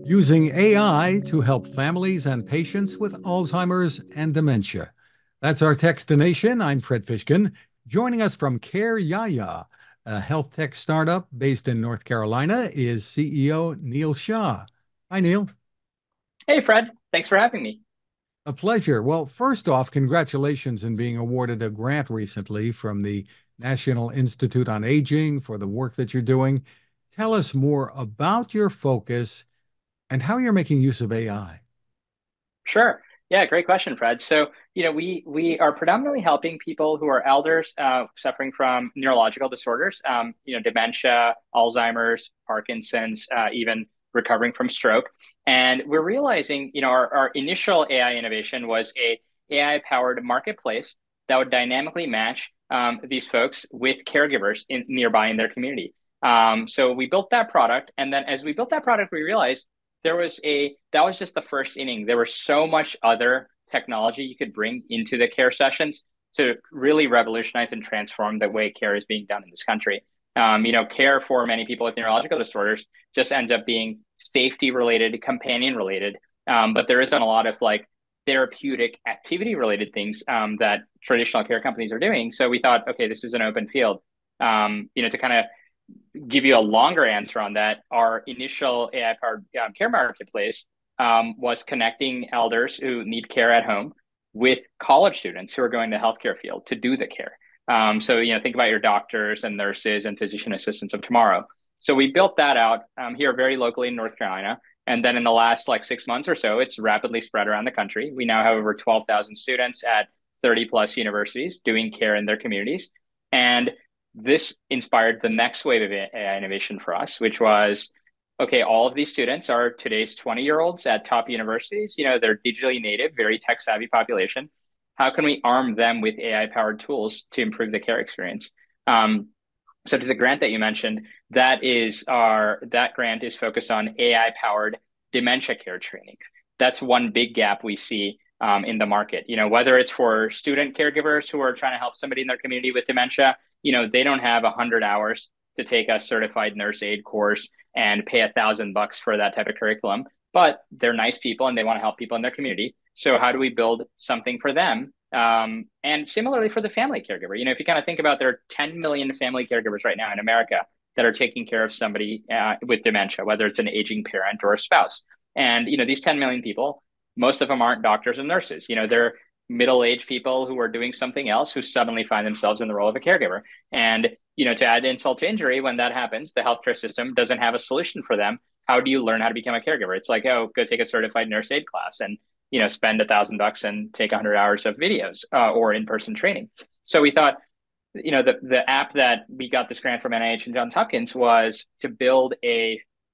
using AI to help families and patients with Alzheimer's and dementia. That's our Techstination. I'm Fred Fishkin. Joining us from CareYaYa, a health tech startup based in North Carolina, is CEO Neal Shah. Hi, Neal. Hey, Fred. Thanks for having me. A pleasure. Well, first off, congratulations in being awarded a grant recently from the National Institute on Aging for the work that you're doing. Tell us more about your focus and how you're making use of AI. Sure. Yeah, great question, Fred. So, we are predominantly helping people who are elders suffering from neurological disorders, dementia, Alzheimer's, Parkinson's, even recovering from stroke. And we're realizing, our initial AI innovation was a AI-powered marketplace that would dynamically match these folks with caregivers nearby in their community. So we built that product, and then as we built that product, we realized that was just the first inning. There was so much other technology you could bring into the care sessions to really revolutionize and transform the way care is being done in this country. Care for many people with neurological disorders just ends up being safety related, companion related. But there isn't a lot of like therapeutic activity related things that traditional care companies are doing. So we thought, okay, this is an open field. To kind of give you a longer answer on that, our initial AI-powered care marketplace was connecting elders who need care at home with college students who are going to the healthcare field to do the care. Think about your doctors and nurses and physician assistants of tomorrow. So we built that out here very locally in North Carolina. And then in the last like 6 months or so, it's rapidly spread around the country. We now have over 12,000 students at 30 plus universities doing care in their communities. And this inspired the next wave of AI innovation for us, which was, okay, all of these students are today's 20-year-olds at top universities. They're digitally native, very tech savvy population. How can we arm them with AI powered tools to improve the care experience? So to the grant that you mentioned, that grant is focused on AI powered dementia care training. That's one big gap we see in the market. Whether it's for student caregivers who are trying to help somebody in their community with dementia, they don't have 100 hours to take a certified nurse aid course and pay $1,000 for that type of curriculum, but they're nice people and they want to help people in their community. So how do we build something for them? And similarly for the family caregiver, if you kind of think about, there are 10 million family caregivers right now in America that are taking care of somebody with dementia, whether it's an aging parent or a spouse. And, these 10 million people, most of them aren't doctors and nurses. They're middle-aged people who are doing something else who suddenly find themselves in the role of a caregiver. And, to add insult to injury, when that happens, the healthcare system doesn't have a solution for them. How do you learn how to become a caregiver? It's like, oh, go take a certified nurse aid class and, spend $1,000 and take 100 hours of videos or in-person training. So we thought, the app that we got this grant from NIH and Johns Hopkins was to build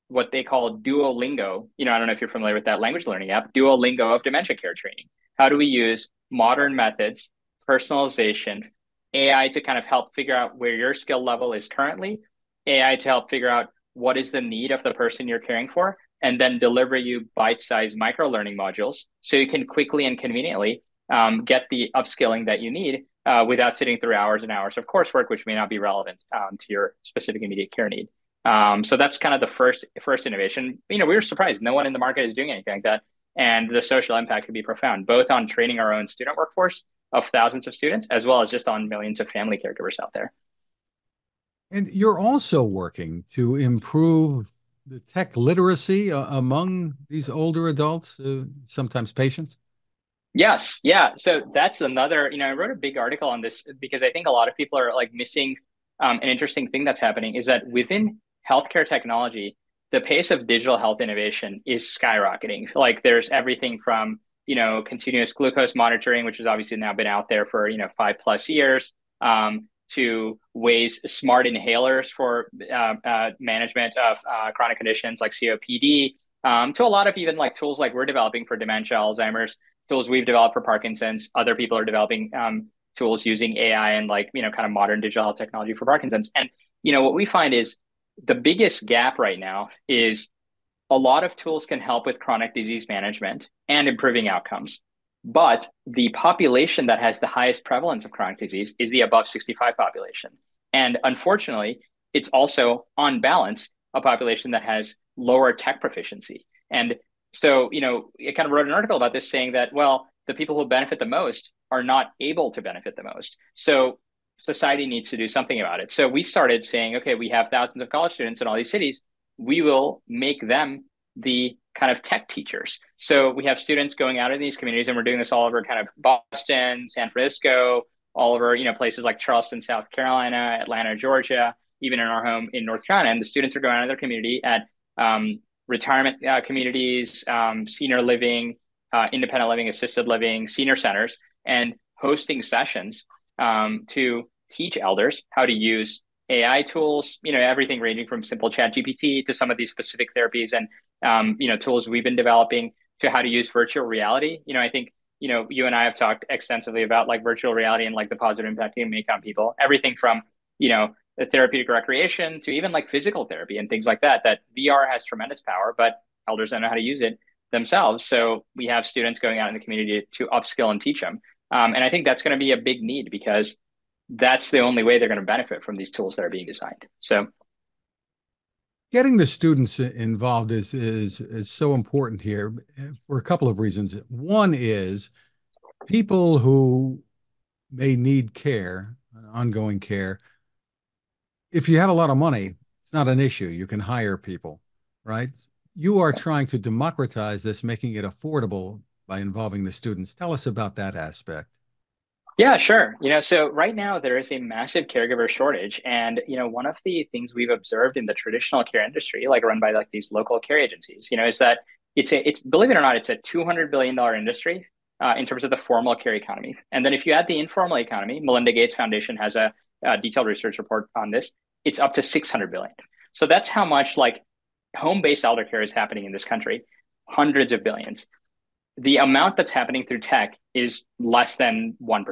what they call Duolingo. I don't know if you're familiar with that language learning app, Duolingo of dementia care training. How do we use modern methods, personalization, AI to kind of help figure out where your skill level is currently, AI to help figure out what is the need of the person you're caring for, and then deliver you bite-sized micro-learning modules so you can quickly and conveniently get the upskilling that you need without sitting through hours and hours of coursework, which may not be relevant to your specific immediate care need. So that's kind of the first innovation. We were surprised. No one in the market is doing anything like that. And the social impact could be profound, both on training our own student workforce of thousands of students, as well as just on millions of family caregivers out there. And you're also working to improve the tech literacy among these older adults, sometimes patients. Yes, yeah. So that's another, I wrote a big article on this because I think a lot of people are like missing an interesting thing that's happening is that within healthcare technology, the pace of digital health innovation is skyrocketing. Like there's everything from, continuous glucose monitoring, which has obviously now been out there for, 5+ years, to smart inhalers for management of chronic conditions like COPD, to a lot of even like tools like we're developing for dementia, Alzheimer's, tools we've developed for Parkinson's. Other people are developing tools using AI and like, kind of modern digital health technology for Parkinson's. And, what we find is the biggest gap right now is a lot of tools can help with chronic disease management and improving outcomes. But the population that has the highest prevalence of chronic disease is the above 65 population. And unfortunately, it's also on balance a population that has lower tech proficiency. And so, I kind of wrote an article about this saying that, well, the people who benefit the most are not able to benefit the most. So society needs to do something about it. So we started saying, okay, we have thousands of college students in all these cities. We will make them the kind of tech teachers. So we have students going out in these communities, and we're doing this all over kind of Boston, San Francisco, all over, places like Charleston, South Carolina, Atlanta, Georgia, even in our home in North Carolina. And the students are going out in their community at retirement communities, senior living, independent living, assisted living, senior centers, and hosting sessions to teach elders how to use AI tools, everything ranging from simple chat GPT to some of these specific therapies and, tools we've been developing to how to use virtual reality. I think, you and I have talked extensively about like virtual reality and like the positive impact it can make on people, everything from, the therapeutic recreation to even like physical therapy and things like that, that VR has tremendous power, but elders don't know how to use it themselves. So we have students going out in the community to upskill and teach them. And I think that's going to be a big need because that's the only way they're going to benefit from these tools that are being designed. So Getting the students involved is so important here for a couple of reasons. One is people who may need care, ongoing care. If you have a lot of money, it's not an issue. You can hire people, right? You are trying to democratize this, making it affordable by involving the students. Tell us about that aspect. yeah, sure. So right now there is a massive caregiver shortage. And, one of the things we've observed in the traditional care industry, like run by like these local care agencies, is that it's, believe it or not, it's a $200 billion industry in terms of the formal care economy. And then if you add the informal economy, Melinda Gates Foundation has a detailed research report on this, it's up to 600 billion. So that's how much like home-based elder care is happening in this country, hundreds of billions. The amount that's happening through tech is less than 1%.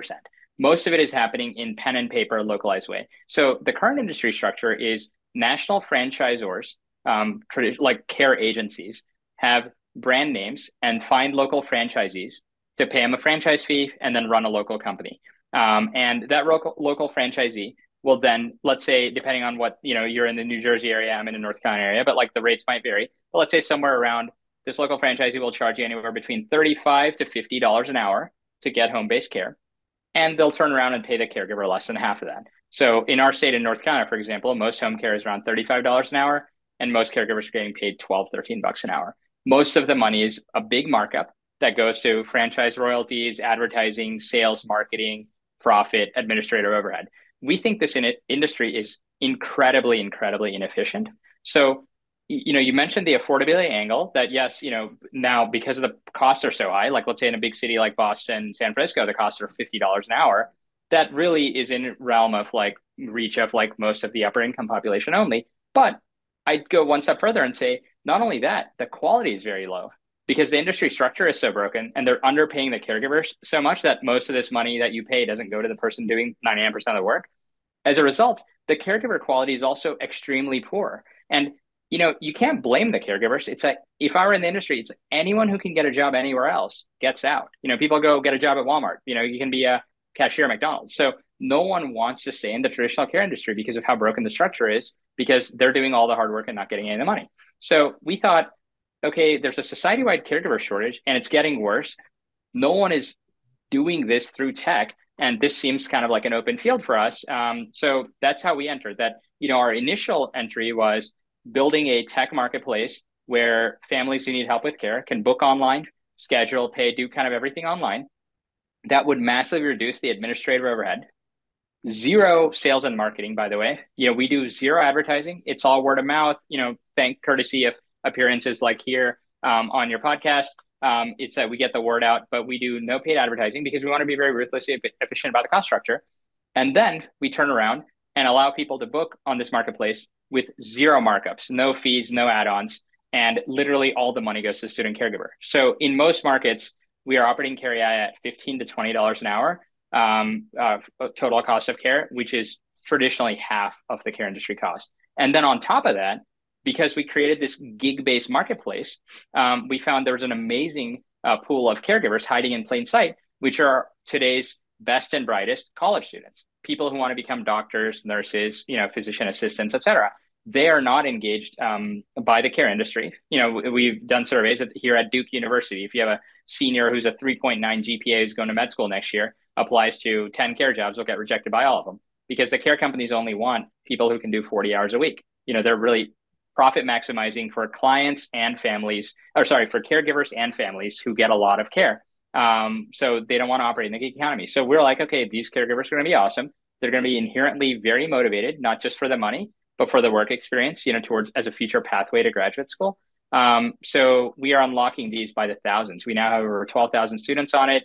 Most of it is happening in pen and paper, localized way. So the current industry structure is national franchisors, like care agencies, have brand names and find local franchisees to pay them a franchise fee and then run a local company. And that local franchisee will then, let's say, depending on what, you're in the New Jersey area, I'm in the North Carolina area, but like the rates might vary. But let's say somewhere around this local franchisee will charge you anywhere between $35 to $50 an hour to get home-based care. And they'll turn around and pay the caregiver less than half of that. So in our state in North Carolina, for example, most home care is around $35 an hour, and most caregivers are getting paid 12, $13 an hour. Most of the money is a big markup that goes to franchise royalties, advertising, sales, marketing, profit, administrative overhead. We think this industry is incredibly, incredibly inefficient. So you mentioned the affordability angle that yes, now because the costs are so high, like let's say in a big city like Boston, San Francisco, the costs are $50 an hour. That really is in realm of like reach of like most of the upper income population only. But I'd go one step further and say, not only that, the quality is very low because the industry structure is so broken and they're underpaying the caregivers so much that most of this money that you pay doesn't go to the person doing 99% of the work. As a result, the caregiver quality is also extremely poor. And you can't blame the caregivers. It's like if I were in the industry, it's like anyone who can get a job anywhere else gets out. People go get a job at Walmart. You can be a cashier at McDonald's. So no one wants to stay in the traditional care industry because of how broken the structure is, because they're doing all the hard work and not getting any of the money. So we thought, okay, there's a society-wide caregiver shortage and it's getting worse. No one is doing this through tech. And this seems kind of like an open field for us. So that's how we entered that. Our initial entry was building a tech marketplace where families who need help with care can book online, schedule, pay, do kind of everything online. That would massively reduce the administrative overhead. Zero sales and marketing, by the way. We do zero advertising. It's all word of mouth, thank courtesy of appearances like here on your podcast. It's that we get the word out, but we do no paid advertising because we want to be very ruthlessly efficient about the cost structure. And then we turn around and allow people to book on this marketplace with zero markups, no fees, no add-ons, and literally all the money goes to the student caregiver. So in most markets, we are operating CareYaYa at $15 to $20 an hour total cost of care, which is traditionally half of the care industry cost. And then on top of that, because we created this gig-based marketplace, we found there was an amazing pool of caregivers hiding in plain sight, which are today's best and brightest college students, people who want to become doctors, nurses, physician assistants, et cetera. they are not engaged by the care industry. We've done surveys here at Duke University. If you have a senior who's a 3.9 GPA who's going to med school next year, applies to 10 care jobs, will get rejected by all of them because the care companies only want people who can do 40 hours a week. They're really profit maximizing for clients and families, or sorry, for caregivers and families who get a lot of care. So they don't want to operate in the gig economy. So we're like, okay, these caregivers are going to be awesome. They're going to be inherently very motivated, not just for the money, but for the work experience, towards as a future pathway to graduate school. So we are unlocking these by the thousands. We now have over 12,000 students on it.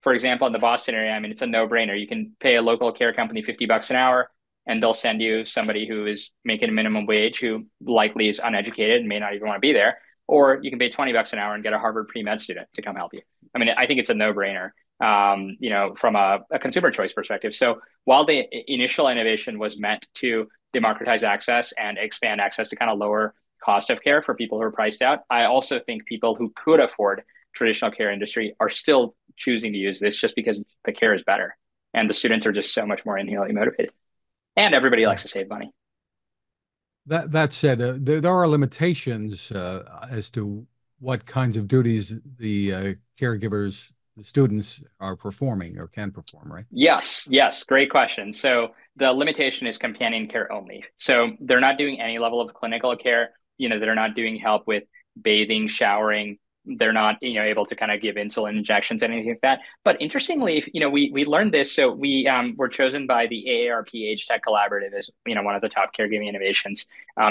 For example, in the Boston area, I mean, it's a no-brainer. You can pay a local care company $50 an hour, and they'll send you somebody who is making a minimum wage, who likely is uneducated and may not even want to be there. Or you can pay $20 an hour and get a Harvard pre-med student to come help you. I mean, I think it's a no-brainer, from a consumer choice perspective. So while the initial innovation was meant to democratize access and expand access to kind of lower cost of care for people who are priced out, I also think people who could afford traditional care industry are still choosing to use this just because the care is better. And the students are just so much more inherently motivated. And everybody likes to save money. That said, there are limitations as to what kinds of duties the caregivers, the students are performing or can perform, right? Yes, great question. So the limitation is companion care only. So they're not doing any level of clinical care. They're not doing help with bathing, showering. They're not, able to kind of give insulin injections, anything like that. But interestingly, we learned this. So we were chosen by the AARP Age Tech Collaborative as, one of the top caregiving innovations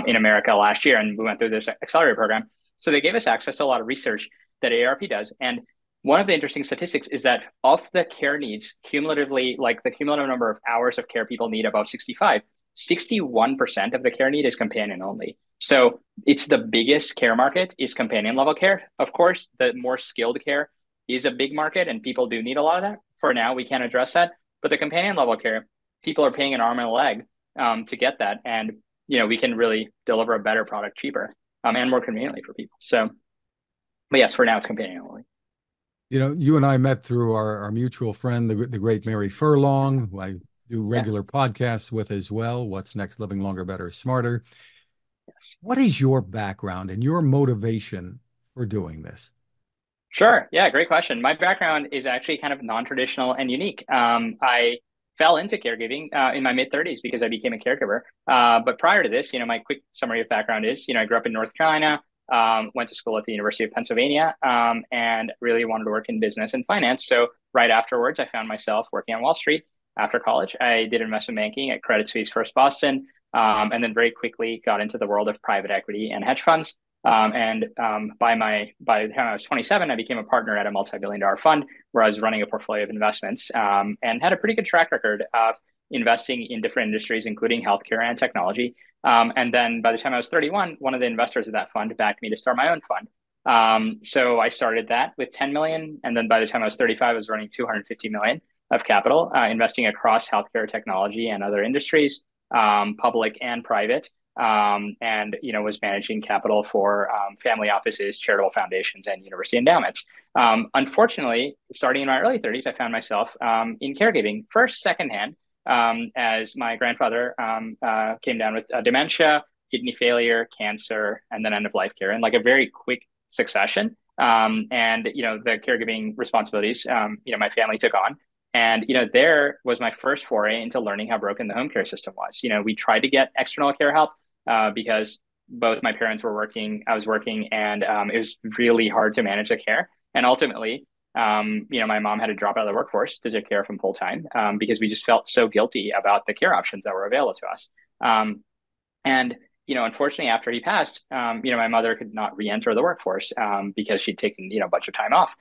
in America last year. And we went through this accelerator program. So they gave us access to a lot of research that AARP does. And one of the interesting statistics is that of the care needs, cumulatively, like the cumulative number of hours of care people need above 65, 61% of the care need is companion only. So it's the biggest care market is companion level care. Of course, the more skilled care is a big market and people do need a lot of that. For now, we can't address that. But the companion level care, people are paying an arm and a leg to get that. And, we can really deliver a better product cheaper and more conveniently for people. So, but yes, for now, it's companion only. You and I met through our mutual friend, the great Mary Furlong, who I do Yeah. regular podcasts with as well. What's Next? Living Longer, Better, Smarter. Yes. What is your background and your motivation for doing this? Sure. Yeah, great question. My background is actually kind of non-traditional and unique. I fell into caregiving in my mid-30s because I became a caregiver. But prior to this, my quick summary of background is, I grew up in North Carolina, went to school at the University of Pennsylvania, and really wanted to work in business and finance. So right afterwards, I found myself working on Wall Street. After college, I did investment banking at Credit Suisse First Boston, and then very quickly got into the world of private equity and hedge funds. By the time I was 27, I became a partner at a multi-billion-dollar fund where I was running a portfolio of investments, and had a pretty good track record of investing in different industries, including healthcare and technology. And then by the time I was 31, one of the investors of that fund backed me to start my own fund. So I started that with 10 million. And then by the time I was 35, I was running 250 million of capital, investing across healthcare, technology, and other industries, public and private. And was managing capital for family offices, charitable foundations, and university endowments. Unfortunately, starting in my early 30s, I found myself in caregiving, first secondhand, as my grandfather came down with dementia, kidney failure, cancer, and then end of life care in like a very quick succession. And the caregiving responsibilities, my family took on. And there was my first foray into learning how broken the home care system was. We tried to get external care help because both my parents were working, I was working, and it was really hard to manage the care. And ultimately, my mom had to drop out of the workforce to take care of him full time because we just felt so guilty about the care options that were available to us. And unfortunately, after he passed, my mother could not re-enter the workforce because she'd taken, a bunch of time off.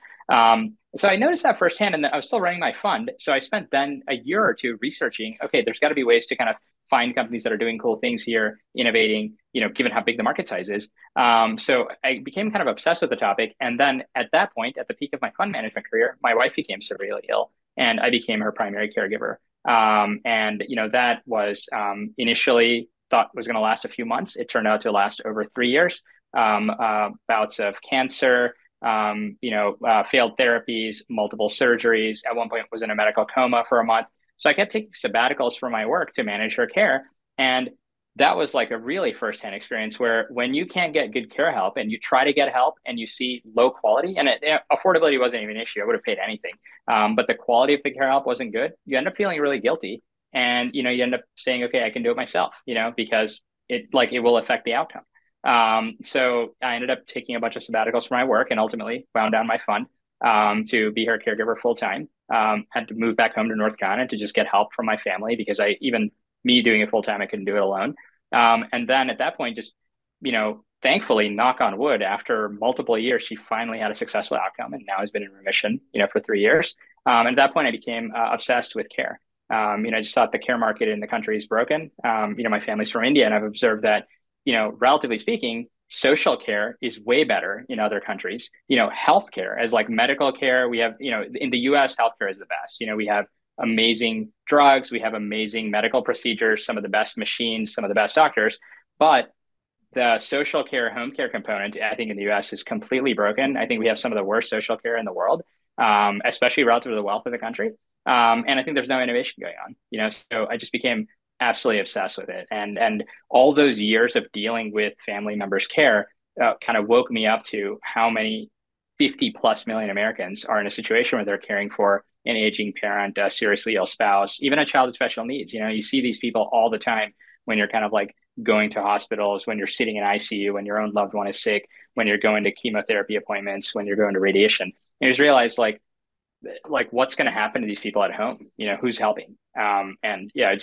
So I noticed that firsthand, and I was still running my fund. So I spent then a year or two researching, okay, there's got to be ways to kind of find companies that are doing cool things here, innovating, given how big the market size is. So I became kind of obsessed with the topic. And then at that point, at the peak of my fund management career, my wife became severely ill and I became her primary caregiver. That was initially thought was going to last a few months. It turned out to last over 3 years. Bouts of cancer, failed therapies, multiple surgeries. At one point, was in a medical coma for a month. So I kept taking sabbaticals from my work to manage her care. And that was like a really firsthand experience where when you can't get good care help and you try to get help and you see low quality, and affordability wasn't even an issue. I would have paid anything. But the quality of the care help wasn't good. You end up feeling really guilty. And, you end up saying, okay, I can do it myself, because it will affect the outcome. So I ended up taking a bunch of sabbaticals from my work and ultimately wound down my fund to be her caregiver full time. Had to move back home to North Carolina to just get help from my family because even me doing it full time, I couldn't do it alone. And then at that point, just, thankfully, knock on wood, after multiple years, she finally had a successful outcome and now has been in remission, for 3 years. And at that point, I became obsessed with care. I just thought the care market in the country is broken. My family's from India, and I've observed that, relatively speaking, social care is way better in other countries. Healthcare as like medical care, we have, in the US, healthcare is the best. We have amazing drugs, we have amazing medical procedures, some of the best machines, some of the best doctors. But the social care, home care component, I think in the US is completely broken. I think we have some of the worst social care in the world, especially relative to the wealth of the country. And I think there's no innovation going on, so I just became absolutely obsessed with it. And all those years of dealing with family members' care kind of woke me up to how many 50 plus million Americans are in a situation where they're caring for an aging parent, a seriously ill spouse, even a child with special needs. You see these people all the time when you're kind of like going to hospitals, when you're sitting in ICU, when your own loved one is sick, when you're going to chemotherapy appointments, when you're going to radiation. And you just realize like what's going to happen to these people at home, who's helping. And yeah,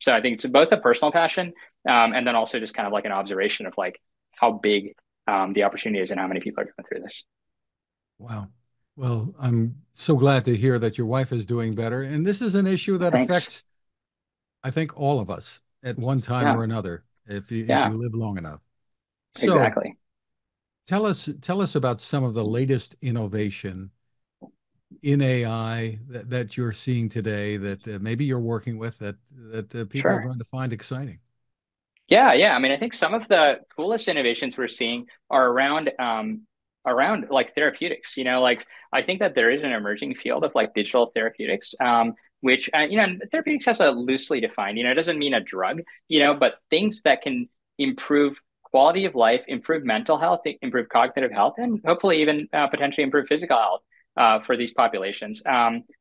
so I think it's both a personal passion, and then also just kind of like an observation of like how big the opportunity is and how many people are going through this. Wow. Well, I'm so glad to hear that your wife is doing better. And this is an issue that Thanks. affects, I think, all of us at one time Yeah, or another, if yeah, you live long enough. So exactly. tell us about some of the latest innovation in AI that you're seeing today that maybe you're working with that people are Sure. going to find exciting. Yeah, yeah. I mean, I think some of the coolest innovations we're seeing are around like therapeutics. Like I think that there is an emerging field of like digital therapeutics, which therapeutics has a loosely defined. It doesn't mean a drug. But things that can improve quality of life, improve mental health, improve cognitive health, and hopefully even potentially improve physical health. For these populations.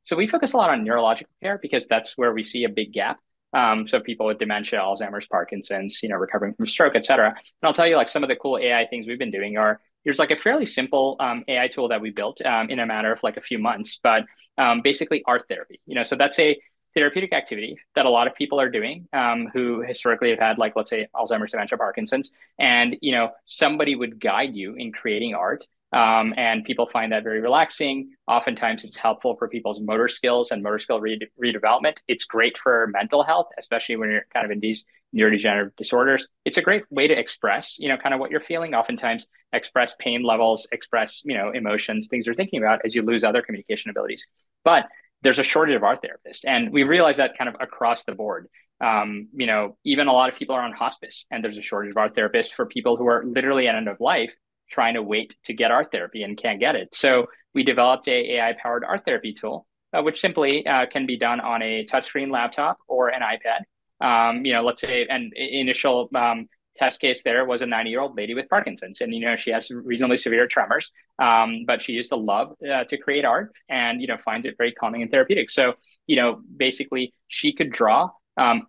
So we focus a lot on neurological care because that's where we see a big gap. So people with dementia, Alzheimer's, Parkinson's, recovering from stroke, et cetera. And I'll tell you, like some of the cool AI things we've been doing are there's like a fairly simple AI tool that we built in a matter of like a few months, but basically art therapy. So that's a therapeutic activity that a lot of people are doing who historically have had like let's say Alzheimer's, dementia, Parkinson's, and somebody would guide you in creating art. And people find that very relaxing. Oftentimes, it's helpful for people's motor skills and motor skill redevelopment. It's great for mental health, especially when you're kind of in these neurodegenerative disorders. It's a great way to express, kind of what you're feeling. Oftentimes, express pain levels, express, emotions, things you're thinking about as you lose other communication abilities. But there's a shortage of art therapists, and we realize that kind of across the board. Even a lot of people are on hospice, and there's a shortage of art therapists for people who are literally at end of life trying to wait to get art therapy and can't get it. So we developed a AI-powered art therapy tool, which simply can be done on a touchscreen laptop or an iPad. Let's say an initial test case there was a 90-year-old lady with Parkinson's, and she has reasonably severe tremors, but she used to love to create art, and finds it very calming and therapeutic. So basically, she could draw.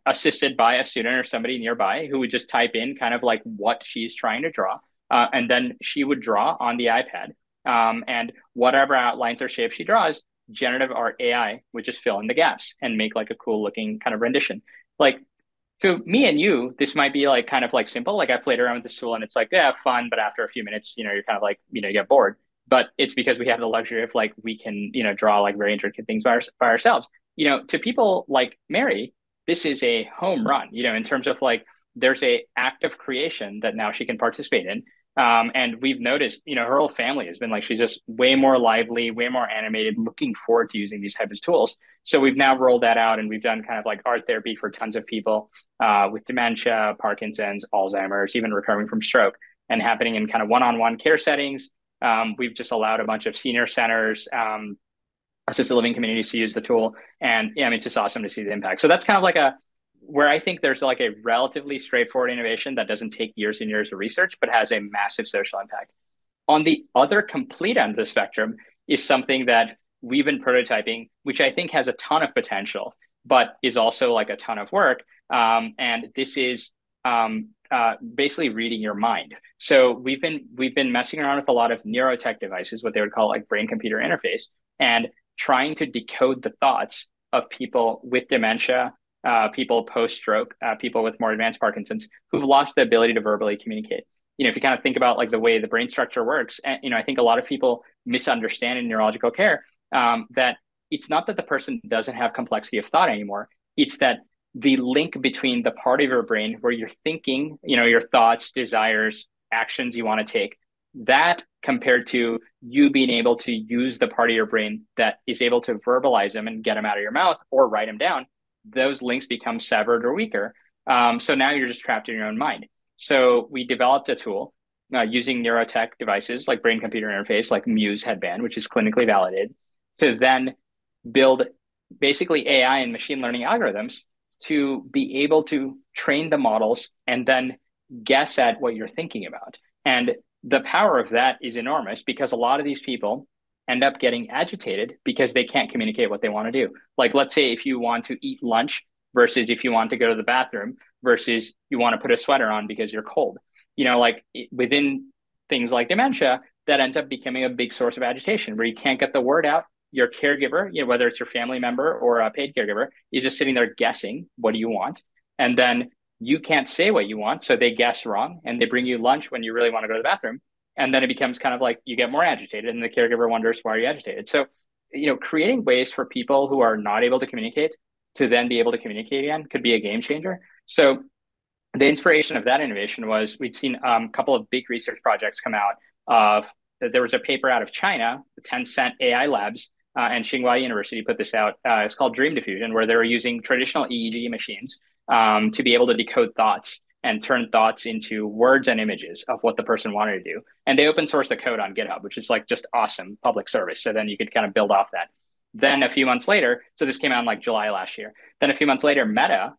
Assisted by a student or somebody nearby who would just type in kind of like what she's trying to draw, and then she would draw on the iPad. And whatever outlines or shapes she draws, generative art AI would just fill in the gaps and make like a cool looking kind of rendition. Like to me and you, this might be like kind of like simple. Like I played around with this tool and it's like, yeah, fun. But after a few minutes, you're kind of like, you get bored. But it's because we have the luxury of like, we can, draw like very intricate things by ourselves. To people like Mary, this is a home run, in terms of like, there's a act of creation that now she can participate in. And we've noticed, her whole family has been like, she's just way more lively, way more animated, looking forward to using these types of tools. So we've now rolled that out and we've done kind of like art therapy for tons of people with dementia, Parkinson's, Alzheimer's, even recovering from stroke, and happening in kind of one-on-one care settings. We've just allowed a bunch of senior centers, assisted living communities to use the tool. And yeah, I mean, it's just awesome to see the impact. So that's kind of like where I think there's like a relatively straightforward innovation that doesn't take years and years of research, but has a massive social impact. On the other complete end of the spectrum is something that we've been prototyping, which I think has a ton of potential, but is also like a ton of work. And this is basically reading your mind. So we've been messing around with a lot of neurotech devices, what they would call like brain-computer interface, and trying to decode the thoughts of people with dementia, people post-stroke, people with more advanced Parkinson's who've lost the ability to verbally communicate. If you kind of think about like the way the brain structure works, and I think a lot of people misunderstand in neurological care that it's not that the person doesn't have complexity of thought anymore. It's that the link between the part of your brain where you're thinking, your thoughts, desires, actions you want to take, that compared to you being able to use the part of your brain that is able to verbalize them and get them out of your mouth or write them down, those links become severed or weaker. So now you're just trapped in your own mind. So we developed a tool using neurotech devices like brain computer interface, like Muse headband, which is clinically validated, to then build basically AI and machine learning algorithms to be able to train the models and then guess at what you're thinking about. And the power of that is enormous because a lot of these people end up getting agitated because they can't communicate what they want to do. Like, let's say if you want to eat lunch versus if you want to go to the bathroom versus you want to put a sweater on because you're cold. Like within things like dementia, that ends up becoming a big source of agitation where you can't get the word out. Your caregiver, whether it's your family member or a paid caregiver, is just sitting there guessing, what do you want? And then you can't say what you want. So they guess wrong and they bring you lunch when you really want to go to the bathroom. And then it becomes kind of like you get more agitated and the caregiver wonders, why are you agitated? So, creating ways for people who are not able to communicate to then be able to communicate again could be a game changer. So the inspiration of that innovation was we'd seen a couple of big research projects come out of there was a paper out of China, the Tencent AI labs, and Tsinghua University put this out. It's called Dream Diffusion, where they were using traditional EEG machines to be able to decode thoughts and turn thoughts into words and images of what the person wanted to do. And they open sourced the code on GitHub, which is like just awesome public service. So then you could kind of build off that. Then a few months later, so this came out in like July last year. Then a few months later, Meta,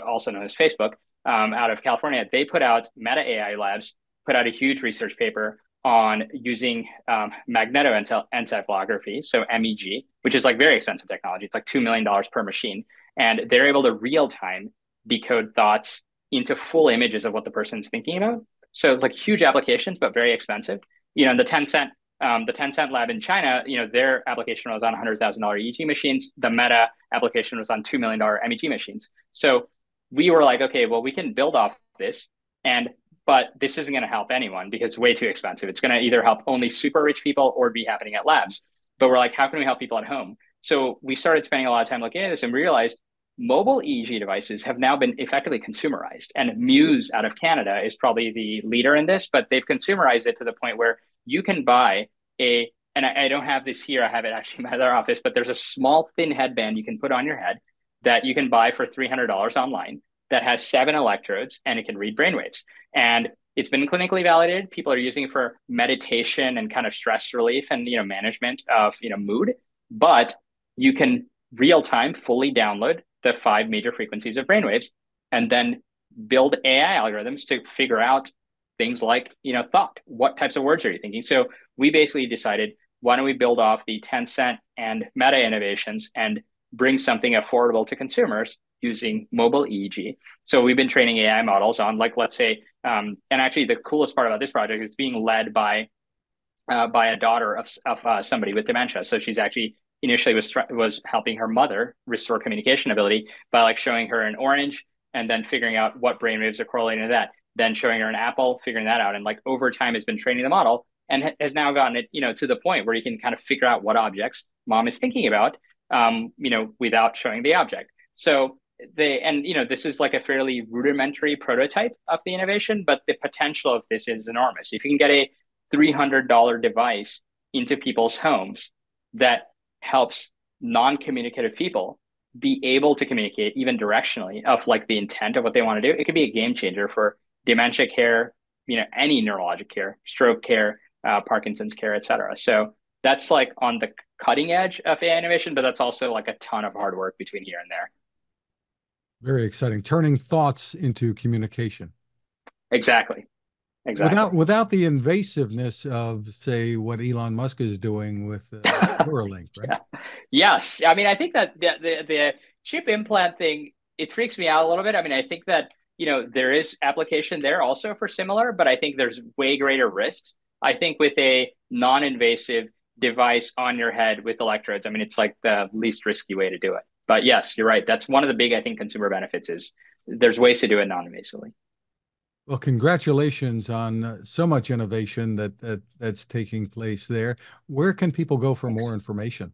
also known as Facebook, out of California, they put out Meta AI Labs, put out a huge research paper on using magnetoencephalography, so MEG, which is like very expensive technology. It's like $2 million per machine. And they're able to real time decode thoughts into full images of what the person's thinking about. So like huge applications, but very expensive. The Tencent lab in China, their application was on $100,000 EEG machines. The Meta application was on $2 million MEG machines. So we were like, okay, well, we can build off this, but this isn't going to help anyone because it's way too expensive. It's going to either help only super rich people or be happening at labs. But we're like, how can we help people at home? So we started spending a lot of time looking at this and realized mobile EEG devices have now been effectively consumerized. And Muse out of Canada is probably the leader in this, but they've consumerized it to the point where you can buy and I don't have this here, I have it actually in my other office, but there's a small thin headband you can put on your head that you can buy for $300 online that has 7 electrodes and it can read brainwaves. And it's been clinically validated. People are using it for meditation and kind of stress relief and management of mood. But you can real time fully download the 5 major frequencies of brainwaves and then build AI algorithms to figure out things like thought. What types of words are you thinking? So we basically decided, why don't we build off the Tencent and Meta innovations and bring something affordable to consumers using mobile EEG. So we've been training AI models on, like, let's say, and actually the coolest part about this project is being led by a daughter of somebody with dementia. So she's actually initially was helping her mother restore communication ability by like showing her an orange and then figuring out what brainwaves are correlating to that. Then showing her an apple, figuring that out, and like over time has been training the model and has now gotten it to the point where you can kind of figure out what objects mom is thinking about, without showing the object. So this is like a fairly rudimentary prototype of the innovation, but the potential of this is enormous. If you can get a $300 device into people's homes that helps non-communicative people be able to communicate even directionally of like the intent of what they want to do, it could be a game changer for dementia care, any neurologic care, stroke care, Parkinson's care, et cetera. So that's like on the cutting edge of AI innovation, but that's also like a ton of hard work between here and there. Very exciting. Turning thoughts into communication. Exactly. Without Exactly. without the invasiveness of, say, what Elon Musk is doing with Neuralink, right? Yeah. Yes. I mean, I think that the chip implant thing, it freaks me out a little bit. I mean, I think that, there is application there also for similar, but I think there's way greater risks. I think with a non-invasive device on your head with electrodes, I mean, it's like the least risky way to do it. But yes, you're right. That's one of the big, I think, consumer benefits is there's ways to do it non-invasively. Well, congratulations on so much innovation that's taking place there. Where can people go for more Thanks. information?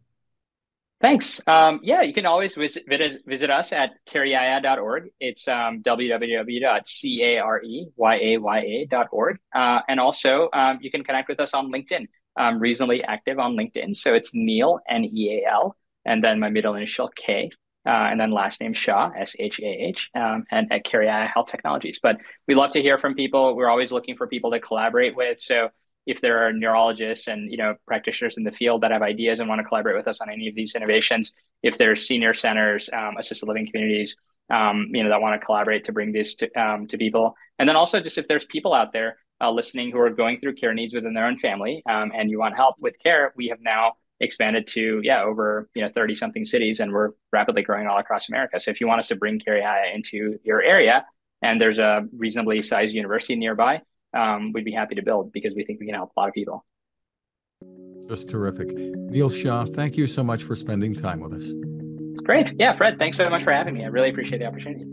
Thanks. Yeah, you can always visit us at careYaYa.org. It's www.careYaya.org. And also, you can connect with us on LinkedIn. I'm reasonably active on LinkedIn. So it's Neal, Neal, and then my middle initial K, and then last name Shah, Shah, and at CareYaYa Health Technologies. But we love to hear from people. We're always looking for people to collaborate with. So if there are neurologists and practitioners in the field that have ideas and want to collaborate with us on any of these innovations, if there's senior centers, assisted living communities, that want to collaborate to bring this to people, and then also just if there's people out there listening who are going through care needs within their own family, and you want help with care, we have now expanded to over 30 something cities, and we're rapidly growing all across America. So if you want us to bring CareYaYa into your area, and there's a reasonably sized university nearby, we'd be happy to build because we think we can help a lot of people. Just terrific. Neal Shah, thank you so much for spending time with us. Great. Yeah, Fred, thanks so much for having me. I really appreciate the opportunity.